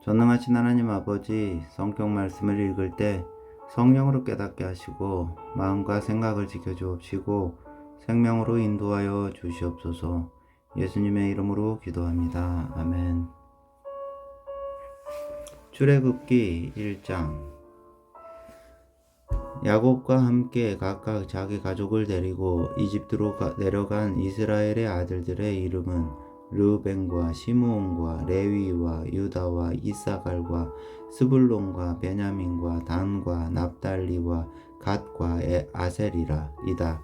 전능하신 하나님 아버지, 성경 말씀을 읽을 때 성령으로 깨닫게 하시고 마음과 생각을 지켜주옵시고 생명으로 인도하여 주시옵소서. 예수님의 이름으로 기도합니다. 아멘. 출애굽기 1장. 야곱과 함께 각각 자기 가족을 데리고 이집트로 내려간 이스라엘의 아들들의 이름은 르우벤과 시므온과 레위와 유다와 이사갈과 스불론과 베냐민과 단과 납달리와 갓과 아셀이라 이다.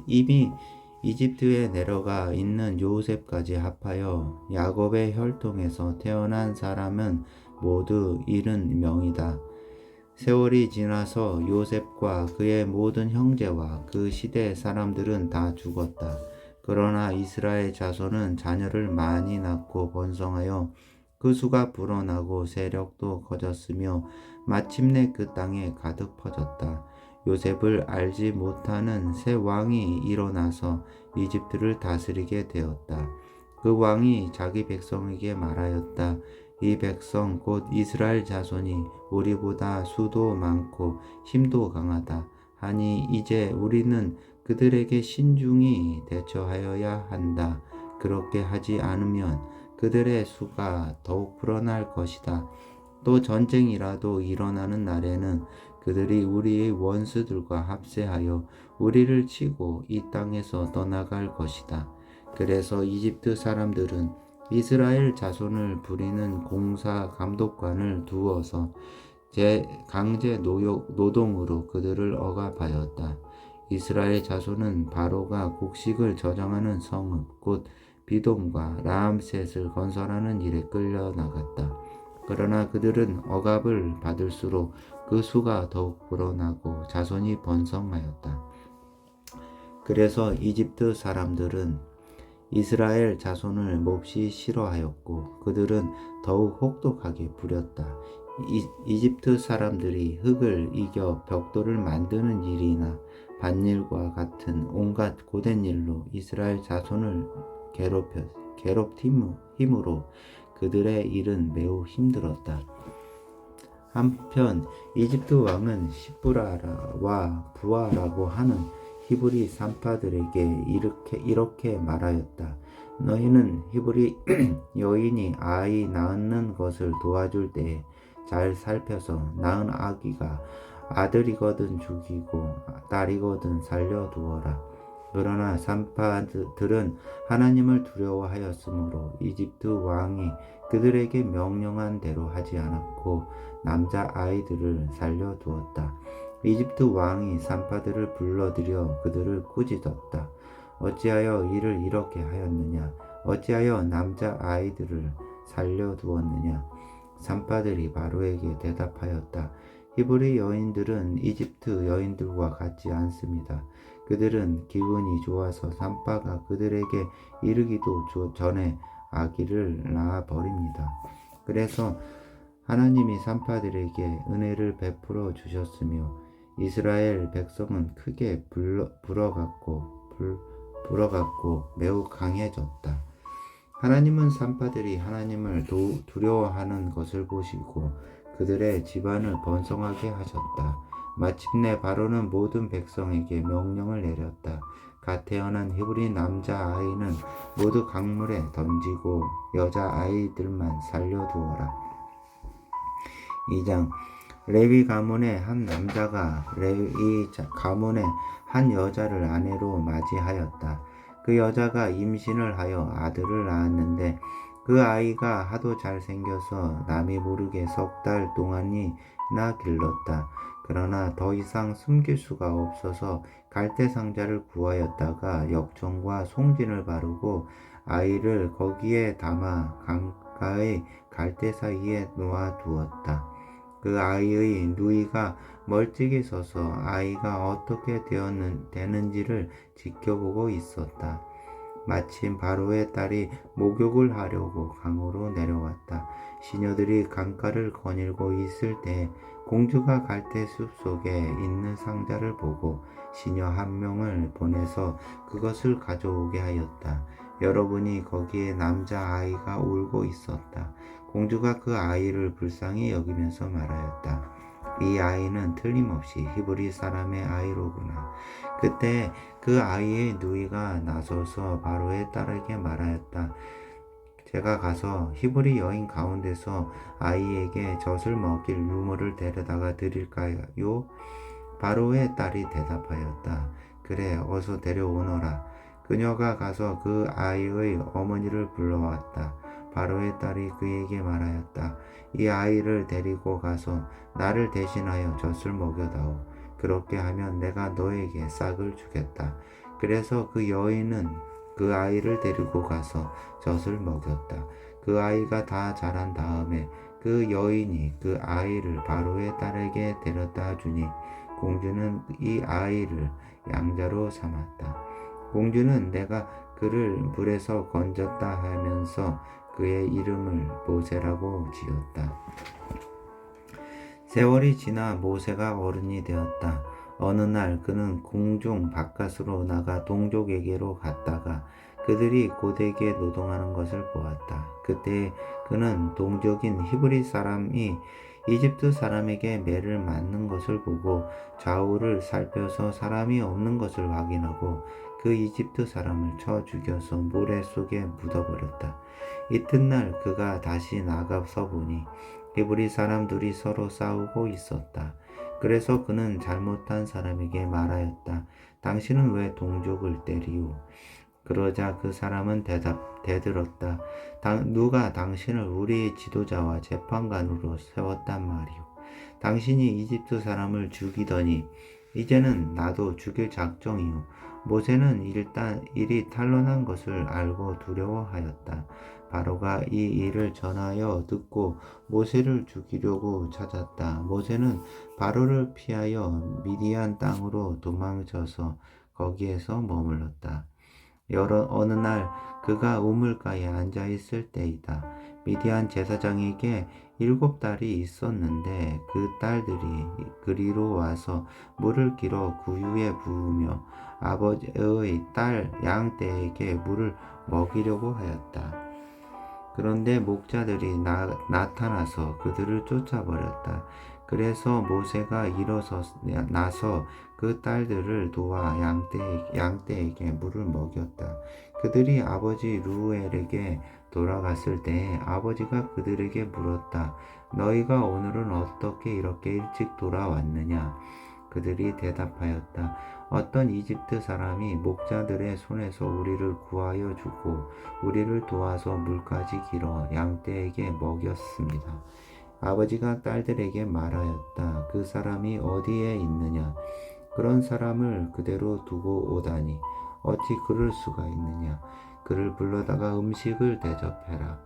이미 이집트에 내려가 있는 요셉까지 합하여 야곱의 혈통에서 태어난 사람은 모두 70명이다. 세월이 지나서 요셉과 그의 모든 형제와 그 시대의 사람들은 다 죽었다. 그러나 이스라엘 자손은 자녀를 많이 낳고 번성하여 그 수가 불어나고 세력도 커졌으며 마침내 그 땅에 가득 퍼졌다. 요셉을 알지 못하는 새 왕이 일어나서 이집트를 다스리게 되었다. 그 왕이 자기 백성에게 말하였다. 이 백성 곧 이스라엘 자손이 우리보다 수도 많고 힘도 강하다 하니 이제 우리는 그들에게 신중히 대처하여야 한다. 그렇게 하지 않으면 그들의 수가 더욱 불어날 것이다. 또 전쟁이라도 일어나는 날에는 그들이 우리의 원수들과 합세하여 우리를 치고 이 땅에서 떠나갈 것이다. 그래서 이집트 사람들은 이스라엘 자손을 부리는 공사 감독관을 두어서 강제 노동으로 그들을 억압하였다. 이스라엘 자손은 바로가 곡식을 저장하는 성읍 곧 비돔과 라암셋을 건설하는 일에 끌려나갔다. 그러나 그들은 억압을 받을수록 그 수가 더욱 불어나고 자손이 번성하였다. 그래서 이집트 사람들은 이스라엘 자손을 몹시 싫어하였고 그들은 더욱 혹독하게 부렸다. 이집트 사람들이 흑을 이겨 벽돌을 만드는 일이나 밭일과 같은 온갖 고된 일로 이스라엘 자손을 괴롭힘으로 그들의 일은 매우 힘들었다. 한편 이집트 왕은 시브라와 부아라고 하는 히브리 산파들에게 이렇게 말하였다. 너희는 히브리 여인이 아이 낳는 것을 도와줄 때에 잘 살펴서 낳은 아기가 아들이거든 죽이고 딸이거든 살려두어라. 그러나 산파들은 하나님을 두려워하였으므로 이집트 왕이 그들에게 명령한 대로 하지 않았고 남자 아이들을 살려두었다. 이집트 왕이 산파들을 불러들여 그들을 꾸짖었다. 어찌하여 이를 이렇게 하였느냐? 어찌하여 남자 아이들을 살려두었느냐? 산파들이 바로에게 대답하였다. 히브리 여인들은 이집트 여인들과 같지 않습니다. 그들은 기운이 좋아서 산파가 그들에게 이르기도 전에 아기를 낳아버립니다. 그래서 하나님이 산파들에게 은혜를 베풀어 주셨으며 이스라엘 백성은 크게 불어갔고 매우 강해졌다. 하나님은 산파들이 하나님을 두려워하는 것을 보시고 그들의 집안을 번성하게 하셨다. 마침내 바로는 모든 백성에게 명령을 내렸다. 갓 태어난 히브리 남자 아이는 모두 강물에 던지고 여자 아이들만 살려두어라. 2장. 레위 가문의 한 남자가 레위 가문의 한 여자를 아내로 맞이하였다. 그 여자가 임신을 하여 아들을 낳았는데 그 아이가 하도 잘생겨서 남이 모르게 3달 동안이나 길렀다. 그러나 더 이상 숨길 수가 없어서 갈대 상자를 구하였다가 역청과 송진을 바르고 아이를 거기에 담아 강가의 갈대 사이에 놓아두었다. 그 아이의 누이가 멀찍이 서서 아이가 어떻게 되는지를 지켜보고 있었다. 마침 바로의 딸이 목욕을 하려고 강으로 내려왔다. 시녀들이 강가를 거닐고 있을 때 공주가 갈대 숲 속에 있는 상자를 보고 시녀 한 명을 보내서 그것을 가져오게 하였다. 여러분이 거기에 남자아이가 울고 있었다. 공주가 그 아이를 불쌍히 여기면서 말하였다. 이 아이는 틀림없이 히브리 사람의 아이로구나. 그때 그 아이의 누이가 나서서 바로의 딸에게 말하였다. 제가 가서 히브리 여인 가운데서 아이에게 젖을 먹일 유모를 데려다가 드릴까요? 바로의 딸이 대답하였다. 그래, 어서 데려오너라. 그녀가 가서 그 아이의 어머니를 불러왔다. 바로의 딸이 그에게 말하였다. 이 아이를 데리고 가서 나를 대신하여 젖을 먹여다오. 그렇게 하면 내가 너에게 싹을 주겠다. 그래서 그 여인은 그 아이를 데리고 가서 젖을 먹였다. 그 아이가 다 자란 다음에 그 여인이 그 아이를 바로의 딸에게 데려다 주니 공주는 이 아이를 양자로 삼았다. 공주는 내가 그를 물에서 건졌다 하면서 그의 이름을 모세라고 지었다. 세월이 지나 모세가 어른이 되었다. 어느 날 그는 궁중 바깥으로 나가 동족에게로 갔다가 그들이 고되게 노동하는 것을 보았다. 그때 그는 동족인 히브리 사람이 이집트 사람에게 매를 맞는 것을 보고 좌우를 살펴서 사람이 없는 것을 확인하고 그 이집트 사람을 쳐 죽여서 모래 속에 묻어버렸다. 이튿날 그가 다시 나가서 보니 히브리 사람들이 서로 싸우고 있었다. 그래서 그는 잘못한 사람에게 말하였다. 당신은 왜 동족을 때리오? 그러자 그 사람은 대들었다. 누가 당신을 우리의 지도자와 재판관으로 세웠단 말이오. 당신이 이집트 사람을 죽이더니 이제는 나도 죽일 작정이오. 모세는 일단 일이 탄로난 것을 알고 두려워하였다. 바로가 이 일을 전하여 듣고 모세를 죽이려고 찾았다. 모세는 바로를 피하여 미디안 땅으로 도망쳐서 거기에서 머물렀다. 어느 날 그가 우물가에 앉아 있을 때이다. 미디안 제사장에게 7딸이 있었는데 그 딸들이 그리로 와서 물을 길어 구유에 부으며 아버지의 딸 양떼에게 물을 먹이려고 하였다. 그런데 목자들이 나타나서 그들을 쫓아버렸다. 그래서 모세가 일어서 나서 그 딸들을 도와 양떼에게 물을 먹였다. 그들이 아버지 루엘에게 돌아갔을 때에 아버지가 그들에게 물었다. 너희가 오늘은 어떻게 이렇게 일찍 돌아왔느냐? 그들이 대답하였다. 어떤 이집트 사람이 목자들의 손에서 우리를 구하여 주고 우리를 도와서 물까지 길어 양떼에게 먹였습니다. 아버지가 딸들에게 말하였다. 그 사람이 어디에 있느냐? 그런 사람을 그대로 두고 오다니 어찌 그럴 수가 있느냐? 그를 불러다가 음식을 대접해라.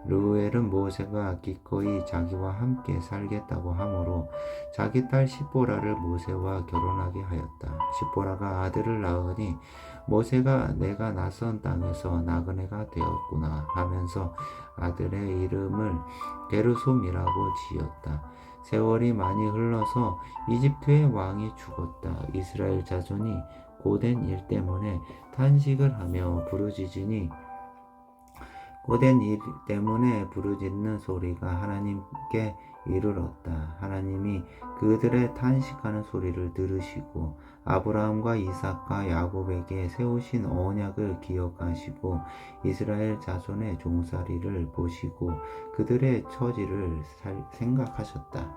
르우엘은 모세가 기꺼이 자기와 함께 살겠다고 하므로 자기 딸 시보라를 모세와 결혼하게 하였다. 시보라가 아들을 낳으니 모세가 내가 낯선 땅에서 나그네가 되었구나 하면서 아들의 이름을 게르솜이라고 지었다. 세월이 많이 흘러서 이집트의 왕이 죽었다. 이스라엘 자손이 고된 일 때문에 탄식을 하며 부르짖으니 고된 일 때문에 부르짖는 소리가 하나님께 이르렀다. 하나님이 그들의 탄식하는 소리를 들으시고 아브라함과 이삭과 야곱에게 세우신 언약을 기억하시고 이스라엘 자손의 종살이를 보시고 그들의 처지를 생각하셨다.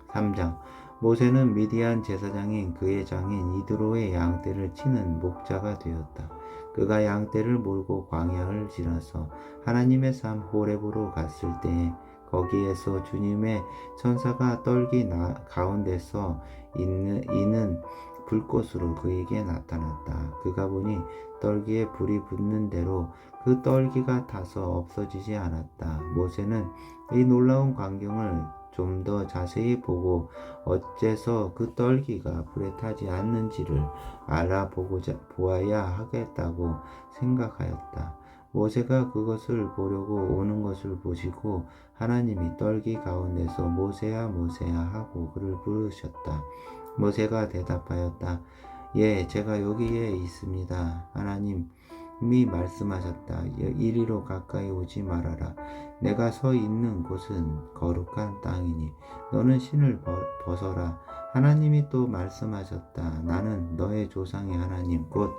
3장 모세는 미디안 제사장인 그의 장인 이드로의 양떼를 치는 목자가 되었다. 그가 양떼를 몰고 광야를 지나서 하나님의 산 호렙으로 갔을 때에 거기에서 주님의 천사가 떨기 가운데서 이는 불꽃으로 그에게 나타났다. 그가 보니 떨기에 불이 붙는 대로 그 떨기가 타서 없어지지 않았다. 모세는 이 놀라운 광경을 좀 더 자세히 보고 어째서 그 떨기가 불에 타지 않는지를 보아야 하겠다고 생각하였다. 모세가 그것을 보려고 오는 것을 보시고 하나님이 떨기 가운데서 모세야 모세야 하고 그를 부르셨다. 모세가 대답하였다. 예, 제가 여기에 있습니다. 하나님, 말씀하셨다. 이리로 가까이 오지 말아라. 내가 서 있는 곳은 거룩한 땅이니 너는 신을 벗어라. 하나님이 또 말씀하셨다. 나는 너의 조상의 하나님 곧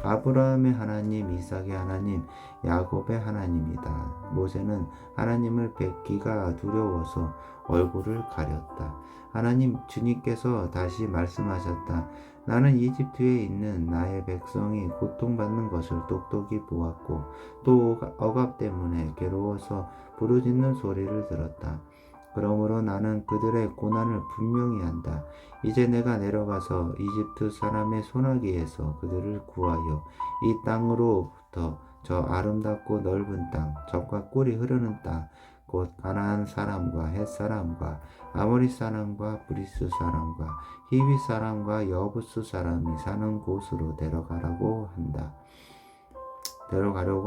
아브라함의 하나님, 이삭의 하나님, 야곱의 하나님이다. 모세는 하나님을 뵙기가 두려워서 얼굴을 가렸다. 하나님 주님께서 다시 말씀하셨다. 나는 이집트에 있는 나의 백성이 고통받는 것을 똑똑히 보았고 또 억압 때문에 괴로워서 부르짖는 소리를 들었다. 그러므로 나는 그들의 고난을 분명히 안다. 이제 내가 내려가서 이집트 사람의 손아귀에서 그들을 구하여 이 땅으로부터 저 아름답고 넓은 땅, 젖과 꿀이 흐르는 땅, 곧 가나안 사람과 헷 사람과 아모리 사람과 브리스 사람과 히위 사람과 여부스 사람이 사는 곳으로 데려가려고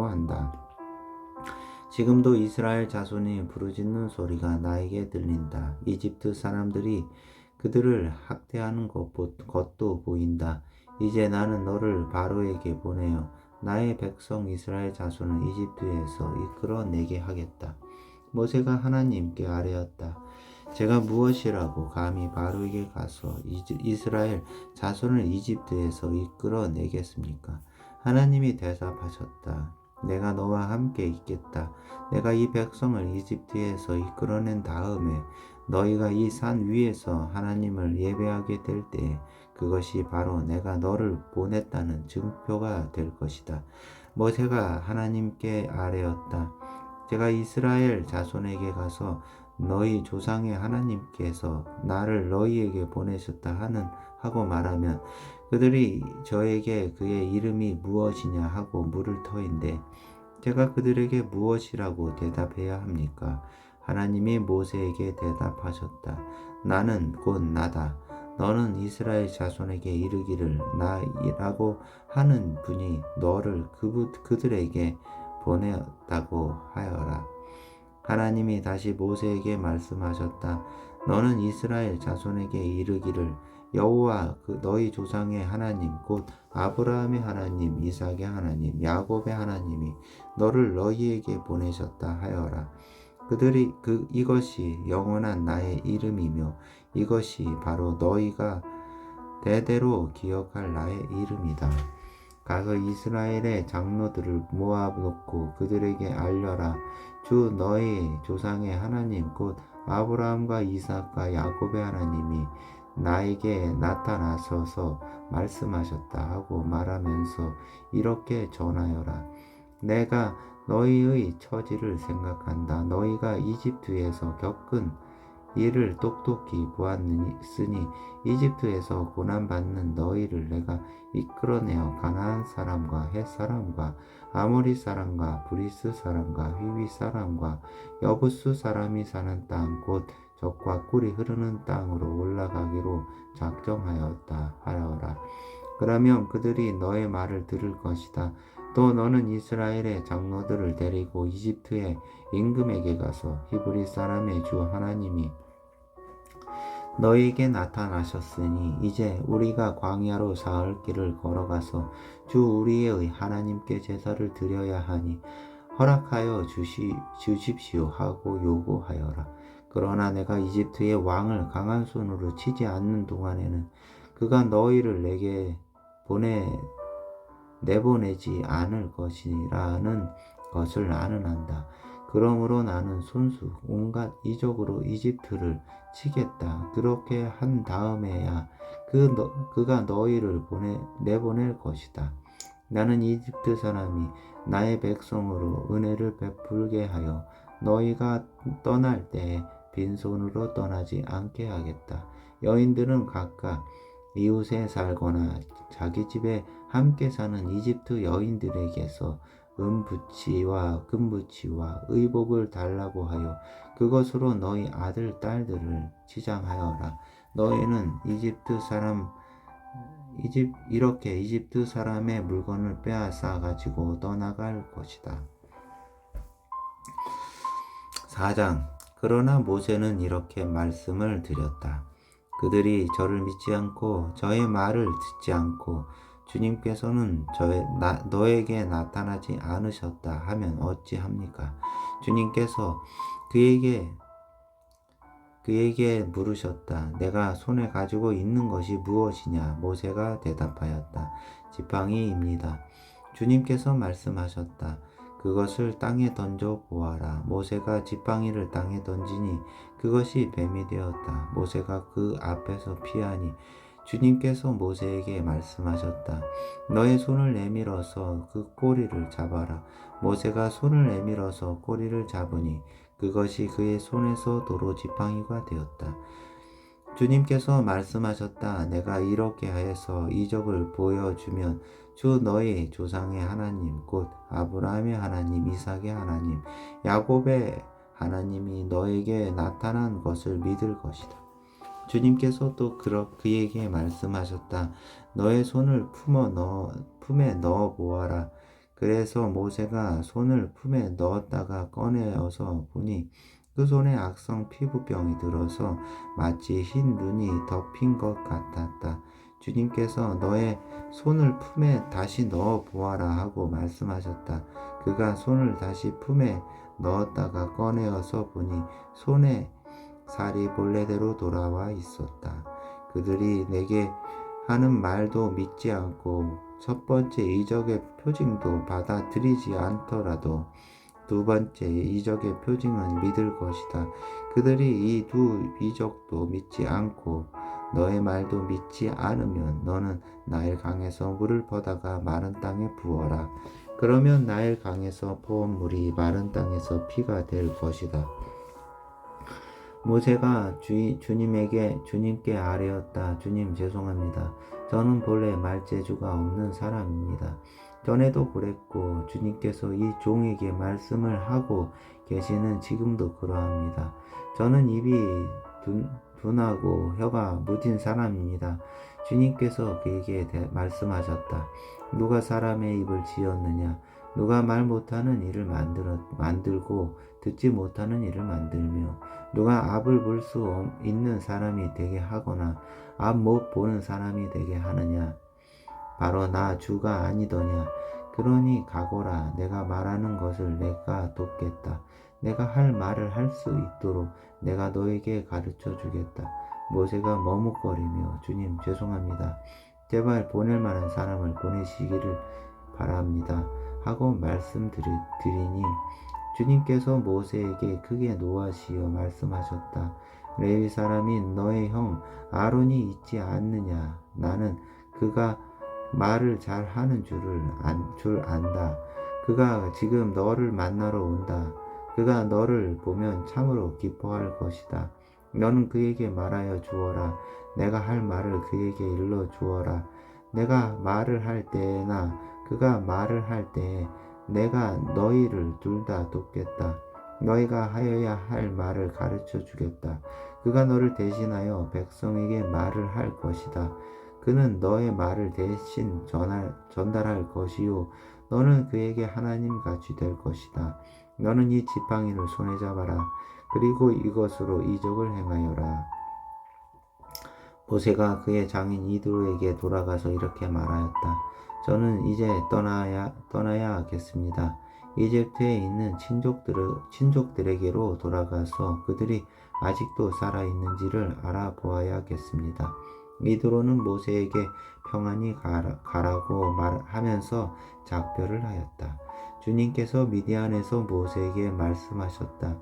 한다. 지금도 이스라엘 자손이 부르짖는 소리가 나에게 들린다. 이집트 사람들이 그들을 학대하는 것도 보인다. 이제 나는 너를 바로에게 보내어 나의 백성 이스라엘 자손을 이집트에서 이끌어내게 하겠다. 모세가 하나님께 아뢰었다. 제가 무엇이라고 감히 바로에게 가서 이스라엘 자손을 이집트에서 이끌어내겠습니까? 하나님이 대답하셨다. 내가 너와 함께 있겠다. 내가 이 백성을 이집트에서 이끌어낸 다음에 너희가 이 산 위에서 하나님을 예배하게 될 때 그것이 바로 내가 너를 보냈다는 증표가 될 것이다. 모세가 하나님께 아뢰었다. 제가 이스라엘 자손에게 가서 너희 조상의 하나님께서 나를 너희에게 보내셨다 하고 말하면 그들이 저에게 그의 이름이 무엇이냐 하고 물을 터인데 제가 그들에게 무엇이라고 대답해야 합니까? 하나님이 모세에게 대답하셨다. 나는 곧 나다. 너는 이스라엘 자손에게 이르기를 나라고 하는 분이 너를 그들에게 보냈다고 하여라. 하나님이 다시 모세에게 말씀하셨다. 너는 이스라엘 자손에게 이르기를 여호와 너희 조상의 하나님 곧 아브라함의 하나님, 이삭의 하나님, 야곱의 하나님이 너를 너희에게 보내셨다 하여라. 이것이 영원한 나의 이름이며 이것이 바로 너희가 대대로 기억할 나의 이름이다. 가서 이스라엘의 장로들을 모아놓고 그들에게 알려라. 주 너희 조상의 하나님 곧 아브라함과 이삭과 야곱의 하나님이 나에게 나타나셔서 말씀하셨다 하고 말하면서 이렇게 전하여라. 내가 너희의 처지를 생각한다. 너희가 이집트에서 겪은 이를 똑똑히 보았으니 이집트에서 고난받는 너희를 내가 이끌어내어 가나안 사람과 헷 사람과 아모리 사람과 브리스 사람과 휘위 사람과 여부스 사람이 사는 땅 곧 젖과 꿀이 흐르는 땅으로 올라가기로 작정하였다 하여라. 그러면 그들이 너의 말을 들을 것이다. 또 너는 이스라엘의 장로들을 데리고 이집트의 임금에게 가서 히브리 사람의 주 하나님이 너희에게 나타나셨으니 이제 우리가 광야로 사흘 길을 걸어가서 주 우리의 하나님께 제사를 드려야 하니 허락하여 주십시오 하고 요구하여라. 그러나 내가 이집트의 왕을 강한 손으로 치지 않는 동안에는 그가 너희를 내게 내보내지 않을 것이라는 것을 나는 안다. 그러므로 나는 손수 온갖 이적으로 이집트를 치겠다. 그렇게 한 다음에야 그가 너희를 내보낼 것이다. 나는 이집트 사람이 나의 백성으로 은혜를 베풀게 하여 너희가 떠날 때에 빈손으로 떠나지 않게 하겠다. 여인들은 각각 이웃에 살거나 자기 집에 함께 사는 이집트 여인들에게서 은부치와 금부치와 의복을 달라고 하여 그것으로 너희 아들 딸들을 치장하여라. 너희는 이렇게 이집트 사람의 물건을 빼앗아 가지고 떠나갈 것이다. 4장. 그러나 모세는 이렇게 말씀을 드렸다. 그들이 저를 믿지 않고 저의 말을 듣지 않고 주님께서는 너에게 나타나지 않으셨다 하면 어찌합니까? 주님께서 그에게 물으셨다. 내가 손에 가지고 있는 것이 무엇이냐? 모세가 대답하였다. 지팡이입니다. 주님께서 말씀하셨다. 그것을 땅에 던져 보아라. 모세가 지팡이를 땅에 던지니 그것이 뱀이 되었다. 모세가 그 앞에서 피하니 주님께서 모세에게 말씀하셨다. 너의 손을 내밀어서 그 꼬리를 잡아라. 모세가 손을 내밀어서 꼬리를 잡으니 그것이 그의 손에서 도로 지팡이가 되었다. 주님께서 말씀하셨다. 내가 이렇게 하여서 이적을 보여주면 주 너희 조상의 하나님 곧 아브라함의 하나님, 이삭의 하나님, 야곱의 하나님이 너에게 나타난 것을 믿을 것이다. 주님께서 또 그에게 말씀하셨다. 너의 손을 품에 넣어 보아라. 그래서 모세가 손을 품에 넣었다가 꺼내어서 보니 그 손에 악성 피부병이 들어서 마치 흰 눈이 덮인 것 같았다. 주님께서 너의 손을 품에 다시 넣어 보아라 하고 말씀하셨다. 그가 손을 다시 품에 넣었다가 꺼내어서 보니 손에 살이 본래대로 돌아와 있었다. 그들이 내게 하는 말도 믿지 않고 첫 번째 이적의 표징도 받아들이지 않더라도 두 번째 이적의 표징은 믿을 것이다. 그들이 이 두 이적도 믿지 않고 너의 말도 믿지 않으면 너는 나일 강에서 물을 퍼다가 마른 땅에 부어라. 그러면 나일 강에서 퍼온 물이 마른 땅에서 피가 될 것이다. 모세가 주님께 아뢰었다. 주님 죄송합니다. 저는 본래 말재주가 없는 사람입니다. 전에도 그랬고 주님께서 이 종에게 말씀을 하고 계시는 지금도 그러합니다. 저는 입이 둔하고 혀가 무딘 사람입니다. 주님께서 그에게 말씀하셨다. 누가 사람의 입을 지었느냐? 누가 말 못하는 일을 만들고 듣지 못하는 일을 만들며 누가 앞을 볼 수 있는 사람이 되게 하거나 앞 못 보는 사람이 되게 하느냐? 바로 나 주가 아니더냐? 그러니 가거라. 내가 말하는 것을 내가 돕겠다. 내가 할 말을 할 수 있도록 내가 너에게 가르쳐 주겠다. 모세가 머뭇거리며 주님 죄송합니다. 제발 보낼 만한 사람을 보내시기를 바랍니다. 하고 말씀드리니 주님께서 모세에게 크게 노하시어 말씀하셨다. 레위 사람인 너의 형 아론이 있지 않느냐? 나는 그가 말을 잘 하는 줄 안다. 그가 지금 너를 만나러 온다. 그가 너를 보면 참으로 기뻐할 것이다. 너는 그에게 말하여 주어라. 내가 할 말을 그에게 일러 주어라. 내가 말을 할 때나 그가 말을 할 때에 내가 너희를 둘 다 돕겠다. 너희가 하여야 할 말을 가르쳐 주겠다. 그가 너를 대신하여 백성에게 말을 할 것이다. 그는 너의 말을 대신 전달할 것이요 너는 그에게 하나님 같이 될 것이다. 너는 이 지팡이를 손에 잡아라. 그리고 이것으로 이적을 행하여라. 모세가 그의 장인 이드로에게 돌아가서 이렇게 말하였다. 저는 이제 떠나야겠습니다. 이집트에 있는 친족들에게로 돌아가서 그들이 아직도 살아있는지를 알아보아야겠습니다. 이드로는 모세에게 평안히 가라고 말하면서 작별을 하였다. 주님께서 미디안에서 모세에게 말씀하셨다.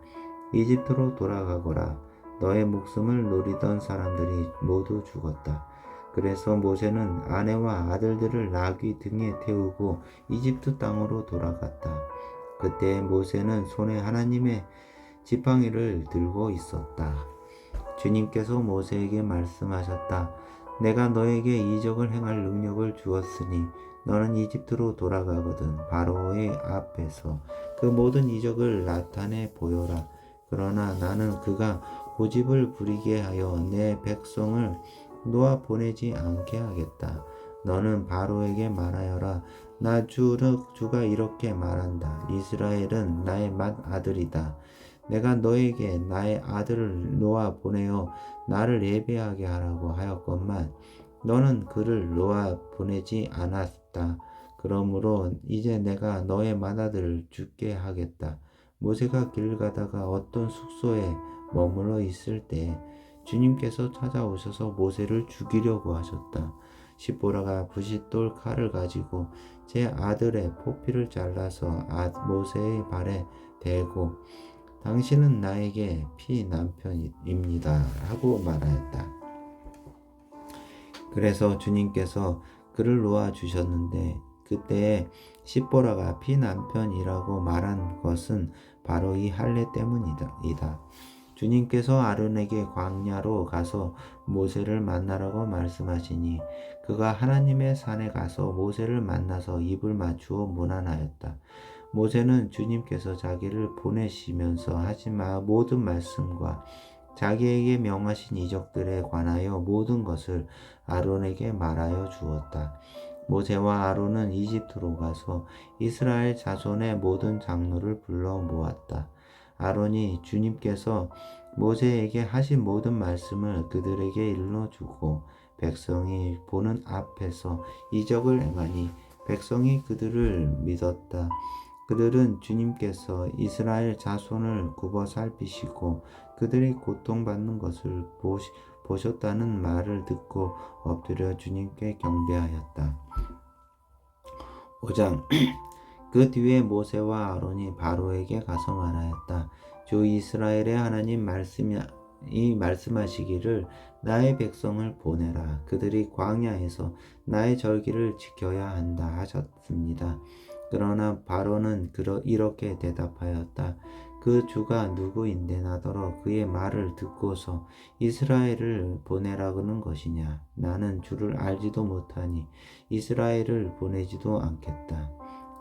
이집트로 돌아가거라. 너의 목숨을 노리던 사람들이 모두 죽었다. 그래서 모세는 아내와 아들들을 나귀 등에 태우고 이집트 땅으로 돌아갔다. 그때 모세는 손에 하나님의 지팡이를 들고 있었다. 주님께서 모세에게 말씀하셨다. 내가 너에게 이적을 행할 능력을 주었으니 너는 이집트로 돌아가거든 바로의 앞에서 그 모든 이적을 나타내 보여라. 그러나 나는 그가 고집을 부리게 하여 내 백성을 놓아 보내지 않게 하겠다. 너는 바로에게 말하여라. 나 주가 이렇게 말한다. 이스라엘은 나의 맏아들이다. 내가 너에게 나의 아들을 놓아 보내어 나를 예배하게 하라고 하였건만 너는 그를 놓아 보내지 않았다. 그러므로 이제 내가 너의 맏아들을 죽게 하겠다. 모세가 길 가다가 어떤 숙소에 머물러 있을 때 주님께서 찾아오셔서 모세를 죽이려고 하셨다. 십보라가 부싯돌 칼을 가지고 제 아들의 포피를 잘라서 모세의 발에 대고 당신은 나에게 피 남편입니다 하고 말하였다. 그래서 주님께서 그를 놓아 주셨는데 그때에 십보라가 피 남편이라고 말한 것은 바로 이 할례 때문이다. 주님께서 아론에게 광야로 가서 모세를 만나라고 말씀하시니 그가 하나님의 산에 가서 모세를 만나서 입을 맞추어 문안하였다. 모세는 주님께서 자기를 보내시면서 하신 모든 말씀과 자기에게 명하신 이적들에 관하여 모든 것을 아론에게 말하여 주었다. 모세와 아론은 이집트로 가서 이스라엘 자손의 모든 장로를 불러 모았다. 아론이 주님께서 모세에게 하신 모든 말씀을 그들에게 일러주고 백성이 보는 앞에서 이적을 행하니 백성이 그들을 믿었다. 그들은 주님께서 이스라엘 자손을 굽어 살피시고 그들이 고통받는 것을 보셨다는 말을 듣고 엎드려 주님께 경배하였다. 5장 그 뒤에 모세와 아론이 바로에게 가서 말하였다. 주 이스라엘의 하나님 말씀하시기를 나의 백성을 보내라. 그들이 광야에서 나의 절기를 지켜야 한다 하셨습니다. 그러나 바로는 이렇게 대답하였다. 그 주가 누구인데 나더러 그의 말을 듣고서 이스라엘을 보내라는 것이냐. 나는 주를 알지도 못하니 이스라엘을 보내지도 않겠다.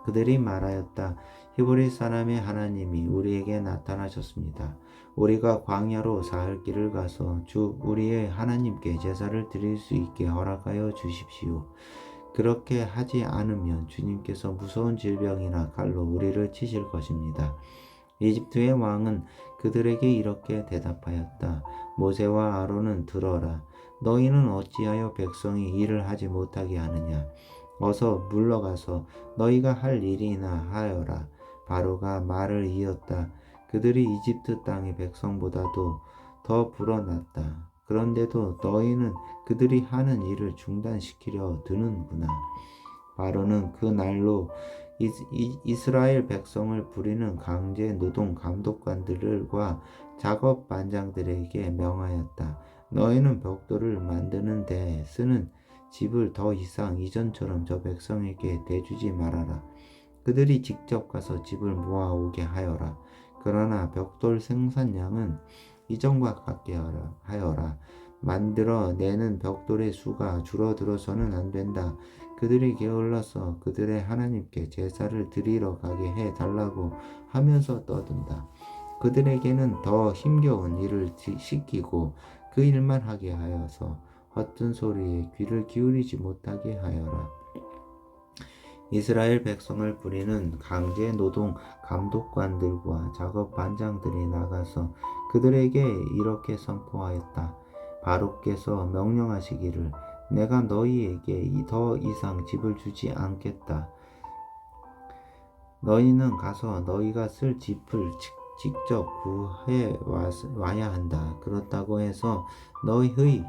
그들이 말하였다. 히브리 사람의 하나님이 우리에게 나타나셨습니다. 우리가 광야로 사흘 길을 가서 주 우리의 하나님께 제사를 드릴 수 있게 허락하여 주십시오. 그렇게 하지 않으면 주님께서 무서운 질병이나 칼로 우리를 치실 것입니다. 이집트의 왕은 그들에게 이렇게 대답하였다. 모세와 아론은 들어라. 너희는 어찌하여 백성이 일을 하지 못하게 하느냐. 어서 물러가서 너희가 할 일이나 하여라. 바로가 말을 이었다. 그들이 이집트 땅의 백성보다도 더 불어났다. 그런데도 너희는 그들이 하는 일을 중단시키려 드는구나. 바로는 그 날로 이스라엘 백성을 부리는 강제 노동 감독관들과 작업 반장들에게 명하였다. 너희는 벽돌을 만드는 데 쓰는 집을 더 이상 이전처럼 저 백성에게 대주지 말아라. 그들이 직접 가서 집을 모아오게 하여라. 그러나 벽돌 생산량은 이전과 같게 하여라. 만들어 내는 벽돌의 수가 줄어들어서는 안 된다. 그들이 게을러서 그들의 하나님께 제사를 드리러 가게 해달라고 하면서 떠든다. 그들에게는 더 힘겨운 일을 시키고 그 일만 하게 하여서 헛된 소리에 귀를 기울이지 못하게 하여라. 이스라엘 백성을 부리는 강제 노동 감독관들과 작업 반장들이 나가서 그들에게 이렇게 선포하였다. 바로께서 명령하시기를 내가 너희에게 더 이상 집을 주지 않겠다. 너희는 가서 너희가 쓸 집을 직접 구해 와야 한다. 그렇다고 해서 너희의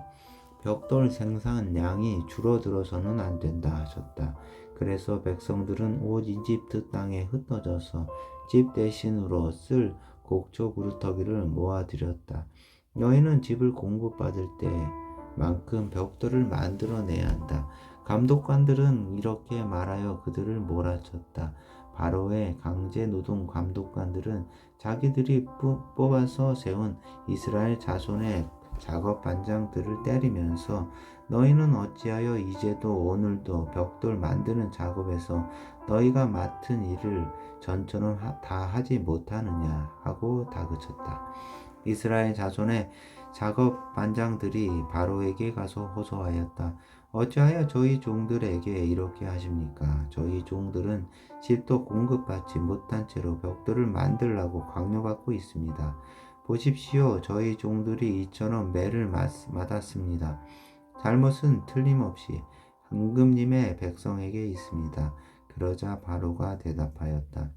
벽돌 생산량이 줄어들어서는 안 된다 하셨다. 그래서 백성들은 온 이집트 땅에 흩어져서 집 대신으로 쓸 곡조 구루터기를 모아들였다. 너희는 집을 공급받을 때만큼 벽돌을 만들어내야 한다. 감독관들은 이렇게 말하여 그들을 몰아쳤다. 바로의 강제 노동 감독관들은 자기들이 뽑아서 세운 이스라엘 자손의 작업 반장들을 때리면서 너희는 어찌하여 이제도 오늘도 벽돌 만드는 작업에서 너희가 맡은 일을 전처럼 다 하지 못하느냐 하고 다그쳤다. 이스라엘 자손의 작업 반장들이 바로에게 가서 호소하였다. 어찌하여 저희 종들에게 이렇게 하십니까? 저희 종들은 집도 공급받지 못한 채로 벽돌을 만들라고 강요받고 있습니다. 보십시오. 저희 종들이 이처럼 매를 맞았습니다. 잘못은 틀림없이 임금님의 백성에게 있습니다. 그러자 바로가 대답하였다.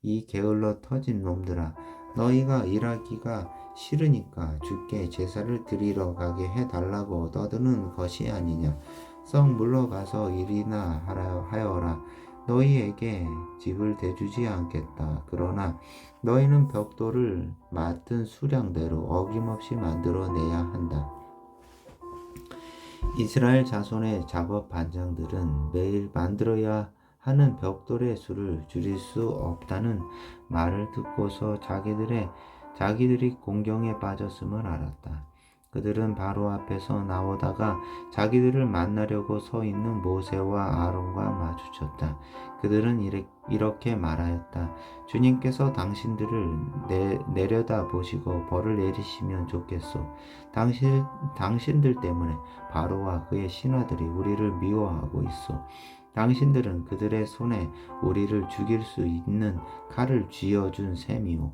이 게을러 터진 놈들아, 너희가 일하기가 싫으니까 주께 제사를 드리러 가게 해달라고 떠드는 것이 아니냐. 썩 물러가서 일이나 하여라. 너희에게 집을 대주지 않겠다. 그러나 너희는 벽돌을 맡은 수량대로 어김없이 만들어내야 한다. 이스라엘 자손의 작업 반장들은 매일 만들어야 하는 벽돌의 수를 줄일 수 없다는 말을 듣고서 자기들이 공경에 빠졌음을 알았다. 그들은 바로 앞에서 나오다가 자기들을 만나려고 서 있는 모세와 아론과 마주쳤다. 그들은 이렇게 말하였다. 주님께서 당신들을 내려다 보시고 벌을 내리시면 좋겠소. 당신들 때문에 바로와 그의 신하들이 우리를 미워하고 있소. 당신들은 그들의 손에 우리를 죽일 수 있는 칼을 쥐어준 셈이오.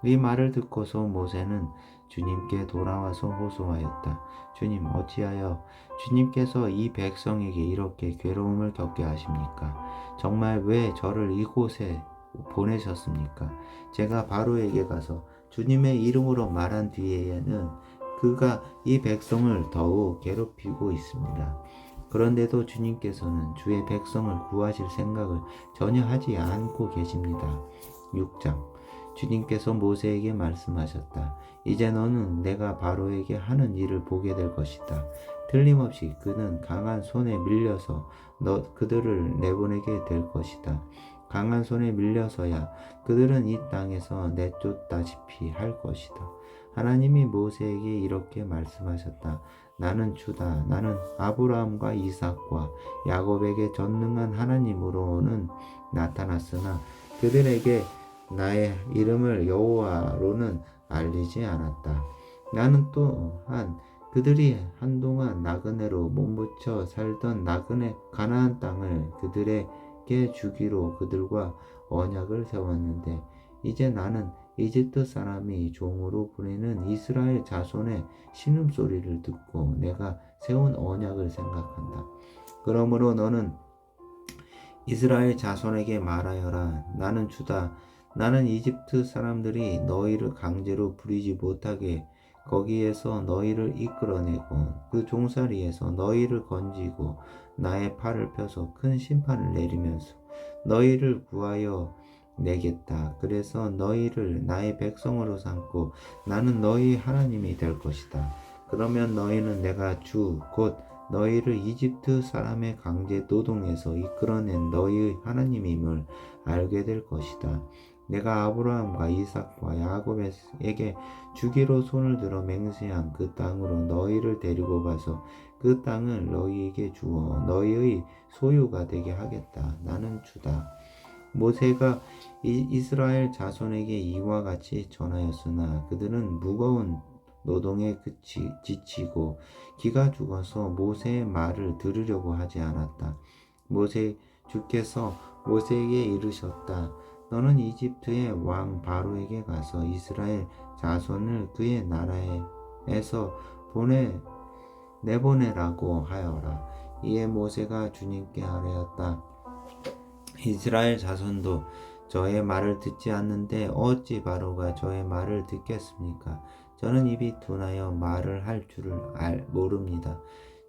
이 말을 듣고서 모세는 주님께 돌아와서 호소하였다. 주님, 어찌하여 주님께서 이 백성에게 이렇게 괴로움을 겪게 하십니까? 정말 왜 저를 이곳에 보내셨습니까? 제가 바로에게 가서 주님의 이름으로 말한 뒤에는 그가 이 백성을 더욱 괴롭히고 있습니다. 그런데도 주님께서는 주의 백성을 구하실 생각을 전혀 하지 않고 계십니다. 6장. 주님께서 모세에게 말씀하셨다. 이제 너는 내가 바로에게 하는 일을 보게 될 것이다. 틀림없이 그는 강한 손에 밀려서 그들을 내보내게 될 것이다. 강한 손에 밀려서야 그들은 이 땅에서 내쫓다시피 할 것이다. 하나님이 모세에게 이렇게 말씀하셨다. 나는 주다. 나는 아브라함과 이삭과 야곱에게 전능한 하나님으로는 나타났으나 그들에게 나의 이름을 여호와로는 알리지 않았다. 나는 또한 그들이 한동안 나그네로 몸부쳐 살던 가나안 땅을 그들에게 주기로 그들과 언약을 세웠는데 이제 나는 이집트 사람이 종으로 부리는 이스라엘 자손의 신음소리를 듣고 내가 세운 언약을 생각한다. 그러므로 너는 이스라엘 자손에게 말하여라. 나는 주다. 나는 이집트 사람들이 너희를 강제로 부리지 못하게 거기에서 너희를 이끌어내고 그 종살이에서 너희를 건지고 나의 팔을 펴서 큰 심판을 내리면서 너희를 구하여 내겠다. 그래서 너희를 나의 백성으로 삼고 나는 너희 하나님이 될 것이다. 그러면 너희는 내가 주 곧 너희를 이집트 사람의 강제 노동에서 이끌어낸 너희의 하나님임을 알게 될 것이다. 내가 아브라함과 이삭과 야곱에게 주기로 손을 들어 맹세한 그 땅으로 너희를 데리고 가서 그 땅을 너희에게 주어 너희의 소유가 되게 하겠다. 나는 주다. 모세가 이스라엘 자손에게 이와 같이 전하였으나 그들은 무거운 노동에 지치고 기가 죽어서 모세의 말을 들으려고 하지 않았다. 주께서 모세에게 이르셨다. 너는 이집트의 왕 바로에게 가서 이스라엘 자손을 그의 나라에서 내보내라고 하여라. 이에 모세가 주님께 아뢰었다. 이스라엘 자손도 저의 말을 듣지 않는데 어찌 바로가 저의 말을 듣겠습니까? 저는 입이 둔하여 말을 할 줄을 모릅니다.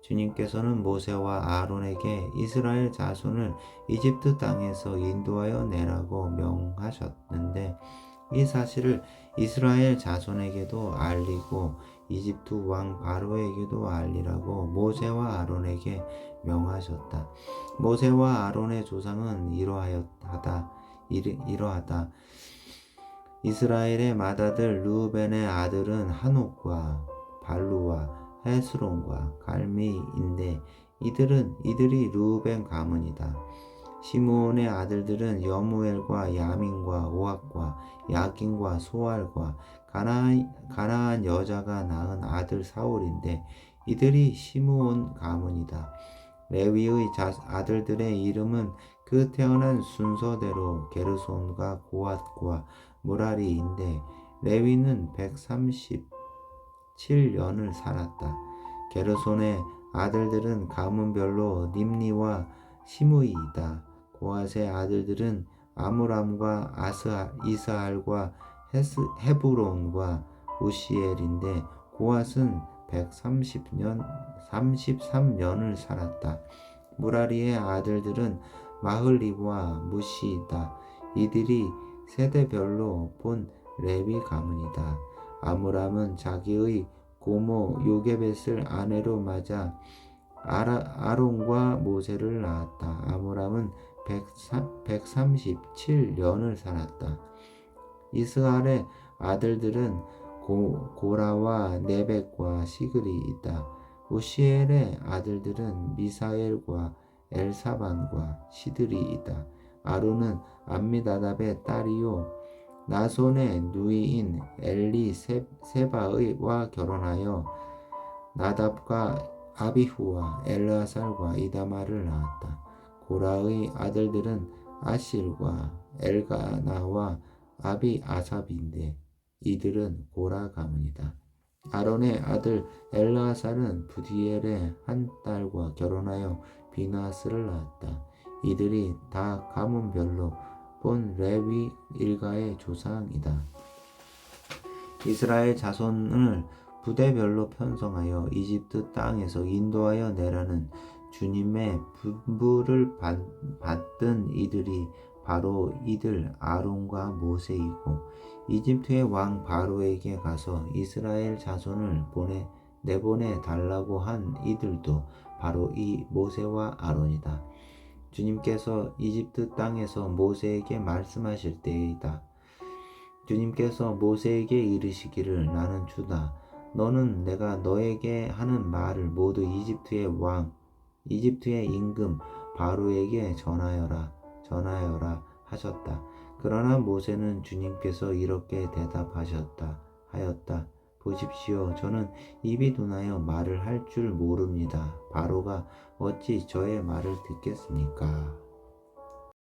주님께서는 모세와 아론에게 이스라엘 자손을 이집트 땅에서 인도하여 내라고 명하셨는데 이 사실을 이스라엘 자손에게도 알리고 이집트 왕 바로에게도 알리라고 모세와 아론에게 명하셨다. 모세와 아론의 조상은 이러하다. 이스라엘의 맏아들 르우벤의 아들은 한옥과 발루와 헤스론과 갈미인데 이들이 르우벤 가문이다. 시므온의 아들들은 여무엘과 야민과 오학과 야긴과 소알과 가나안 여자가 낳은 아들 사울인데 이들이 시므온 가문이다. 레위의 아들들의 이름은 그 태어난 순서대로 게르손과 고핫과 무라리인데 레위는 137년을 살았다. 게르손의 아들들은 가문별로 nimni와 시므이이다. 고앗의 아들들은 아므람과 이스할과 헤브론과 우시엘인데 고앗은 133년을 살았다. 무라리의 아들들은 마흘리와 무시이다. 이들이 세대별로 본 레위 가문이다. 아므람은 자기의 고모 요게벳을 아내로 맞아 아론과 모세를 낳았다. 아므람은 137년을 살았다. 이스할의 아들들은 고라와 네벡과 시글이이다. 우시엘의 아들들은 미사엘과 엘사반과 시드리이다. 아론은 암미나답의 딸이요 나손의 누이인 엘리세바와 결혼하여 나답과 아비후와 엘르아살과 이다말을 낳았다. 고라의 아들들은 아실과 엘가나와 아비아삽인데 이들은 고라 가문이다. 아론의 아들 엘르아살은 부디엘의 한 딸과 결혼하여 비나스를 낳았다. 이들이 다 가문별로 본 레위 일가의 조상이다. 이스라엘 자손을 부대별로 편성하여 이집트 땅에서 인도하여 내라는 주님의 분부를 받던 이들이 바로 이들 아론과 모세이고 이집트의 왕 바로에게 가서 이스라엘 자손을 내보내 달라고 한 이들도 바로 이 모세와 아론이다. 주님께서 이집트 땅에서 모세에게 말씀하실 때이다. 주님께서 모세에게 이르시기를 나는 주다. 너는 내가 너에게 하는 말을 모두 이집트의 왕, 이집트의 임금 바로에게 전하여라 하셨다. 그러나 모세는 주님께서 이렇게 대답하셨다 하였다. 보십시오. 저는 입이 둔하여 말을 할 줄 모릅니다. 바로가 어찌 저의 말을 듣겠습니까?